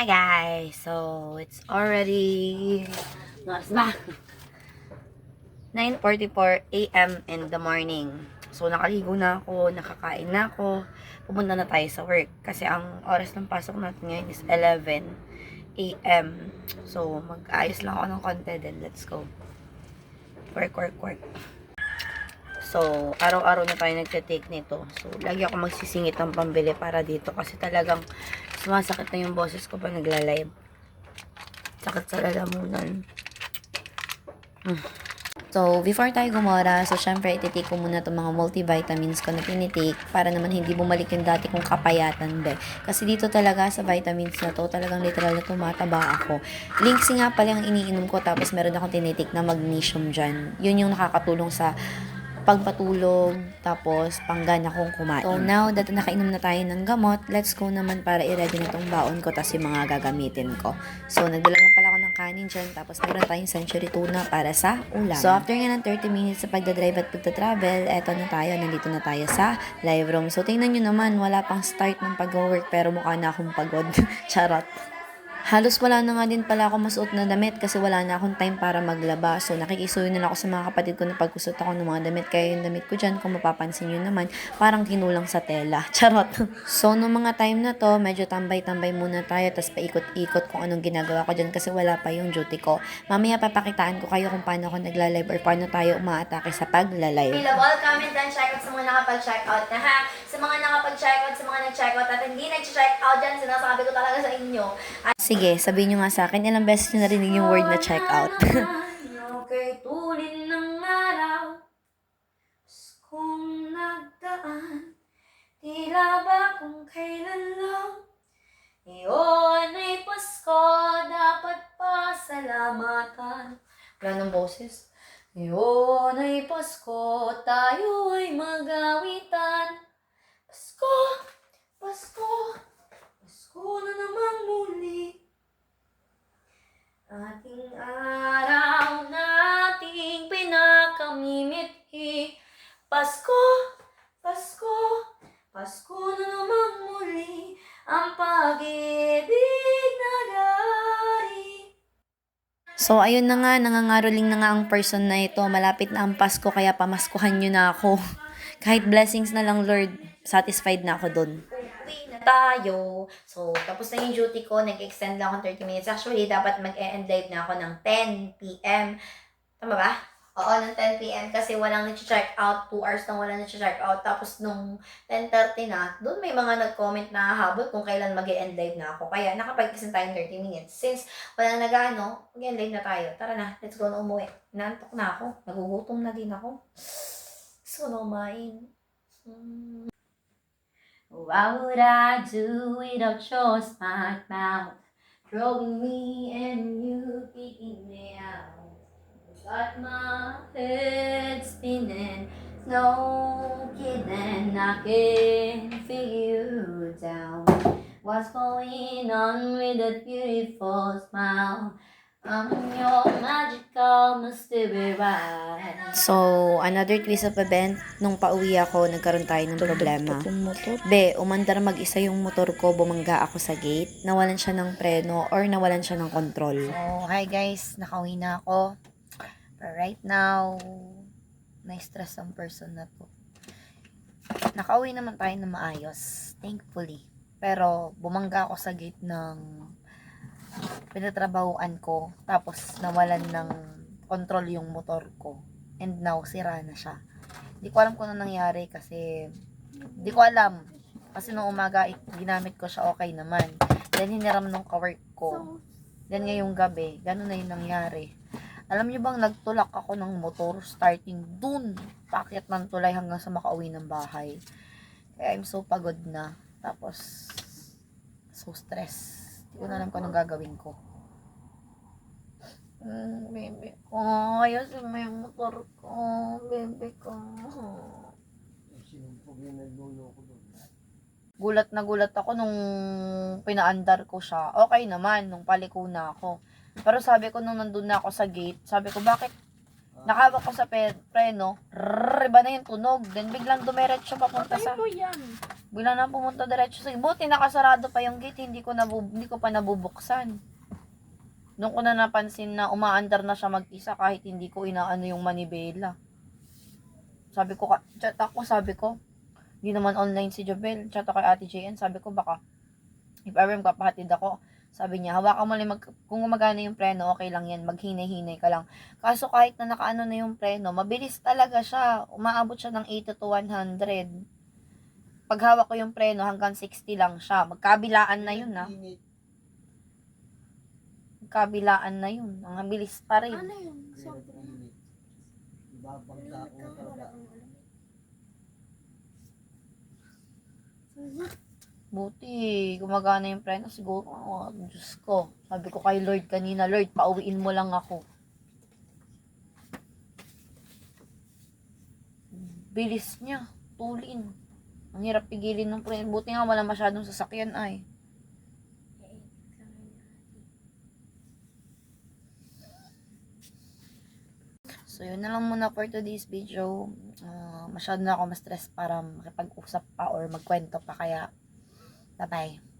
Hi guys! So, it's already 9:44 a.m. in the morning. So, nakaligo na ako, nakakain na ako, pumunta na tayo sa work. Kasi ang oras ng pasok natin ngayon is 11 a.m. So, mag-ayos lang ako ng konti, then let's go. Work. So, araw-araw na tayo nagte-take nito. So, lagi ako magsisingit ng pambili para dito kasi talagang sumasakit na yung boses ko pa nagla-live. Sakit sa lalamunan. So, before tayo gumora, so syempre ititake ko muna itong mga multivitamins ko na tinitake para naman hindi bumalik yung dati kong kapayatan, be. Kasi dito talaga sa vitamins na to, talagang literal na tumataba ako. Links nga pala ang iniinom ko, tapos meron akong tinitake na magnesium dyan. Yun yung nakakatulong sa pagpatulog, tapos panggana kong kumain. So now that nakainom na tayo ng gamot, let's go naman para i-ready na tong baon ko, tapos yung mga gagamitin ko. So nagdala lang pala ako ng kanin dyan, tapos meron tayong century tuna para sa ulam. So after nga ng 30 minutes sa pagdadrive at pagtatravel, eto na tayo, nandito na tayo sa live room. So tingnan nyo naman, wala pang start ng pag-work pero mukha na akong pagod. Charot. Halos wala na nga din pala ako masuot na damit kasi wala na akong time para maglaba. So, nakikisuyo na lang ako sa mga kapatid ko na pagkusot ako ng mga damit. Kaya yung damit ko dyan, kung mapapansin nyo naman, parang kinulang sa tela. Charot. So, nung mga time na to, medyo tambay-tambay muna tayo. Tapos paikot-ikot kung anong ginagawa ko dyan kasi wala pa yung duty ko. Mamaya papakitaan ko kayo kung paano ako nagla-live or paano tayo umaatake sa pagla-live. Available, comment and check out sa mga nakapag-check out na ha. Sa mga nakapag-check out, sa mga nag-check out at hindi nag-check out dyan, sinasabi ko talaga sa inyo. Sige, sabihin nyo nga sa akin, ilang beses nyo narinig yung word na check out. Okay, tulin ng araw, kung nagdaan, tila ba kung kailan lang, iyon ay Pasko, dapat pasalamatan. Wala ng boses. Iyon ay Pasko, tayo ay mag-awitan. Pasko, Pasko, Pasko na namang muli. Ating araw nating pinakamimithi. Pasko, Pasko, Pasko na namang muli. Ang pag-ibig nagari. So, ayun na nga, nangangaroling na nga ang person na ito. Malapit na ang Pasko, kaya pamaskuhan nyo na ako. Kahit blessings na lang, Lord, satisfied na ako dun. Uwi na tayo. So, tapos na yung duty ko. Nag-extend lang ako 30 minutes. Actually, dapat mag-e-end live na ako ng 10 p.m. Tama ba? Oo, ng 10 p.m. kasi walang nag-check out. 2 hours nang walang nag-check out. Tapos nung 10:30 na, doon may mga nag-comment na habol kung kailan mag-e-end live na ako. Kaya nakapag-extend tayo ng 30 minutes. Since walang nag-ano, mag-e-end live na tayo. Tara na, let's go na umuwi. Nantok na ako. Nagugutom na din ako. So, no mind. What would I do without your smart mouth? Drawing me and you kicking me out. Got my head spinning, no kidding, I can figure you down. What's going on with that beautiful smile? I'm your magical mystery ride. So, another twist of event, nung pauwi ako, nagkaroon tayo ng problema. Be, umandar mag-isa yung motor ko, bumangga ako sa gate, nawalan siya ng preno or nawalan siya ng control. So, hi guys, nakauwi na ako. But right now, na-stress ang person na to. Nakauwi naman tayo na maayos, thankfully. Pero, bumangga ako sa gate ng pinatrabahuan ko, tapos nawalan ng control yung motor ko. And now, sira na siya. Hindi ko alam kung ano nangyari kasi, hindi ko alam. Kasi nung umaga, ginamit ko siya, okay naman. Then, hiniram nung kawork ko. Then, ngayong gabi, ganun na yung nangyari. Alam niyo bang, nagtulak ako ng motor starting dun. Paakyat ng tulay hanggang sa makauwi ng bahay. Kaya I'm so pagod na. Tapos, so stress. Hindi ko na alam kung anong gagawin ko. Baby ko, ayasin mo yung motor ko. Baby ko. Gulat na gulat ako nung pinaandar ko siya. Okay naman, nung paliko na ako. Pero sabi ko nung nandun na ako sa gate, sabi ko bakit Nakawak ko sa preno, iba na yung tunog. Then biglang dumiretso papunta sa... Ano yan? Biglang na pumunta diretso sa... Buti nakasarado pa yung gate, hindi ko pa nabubuksan. Doon ko na napansin na umaandar na siya mag-isa kahit hindi ko inaano yung manibela. Chat ako, sabi ko, hindi naman online si Jobel. Chat ako kay Ate JN, sabi ko baka, if ever magpapahatid ako, sabi niya, hawakan mo lang, kung gumagana yung preno, okay lang yan, maghinay-hinay ka lang. Kaso kahit na nakaano na yung preno, mabilis talaga siya. Umaabot siya ng 80 to 100. Pag hawak ko yung preno, hanggang 60 lang siya. Magkabilaan na yun, ha? Magkabilaan na yun. Ang bilis pa rin. Ano yun? Sobrang. Ibabangga ko talaga. Buti, gumagana yung preno. Siguro, Diyos ko. Sabi ko kay Lord kanina, Lord, pauwiin mo lang ako. Bilis niya. Tulin. Ang hirap pigilin ng preno. Buti nga wala masyadong sasakyan ay. So, yun na lang muna for today's video. Masyado na ako ma-stress para makipag-usap pa or magkwento pa. Kaya, bye-bye.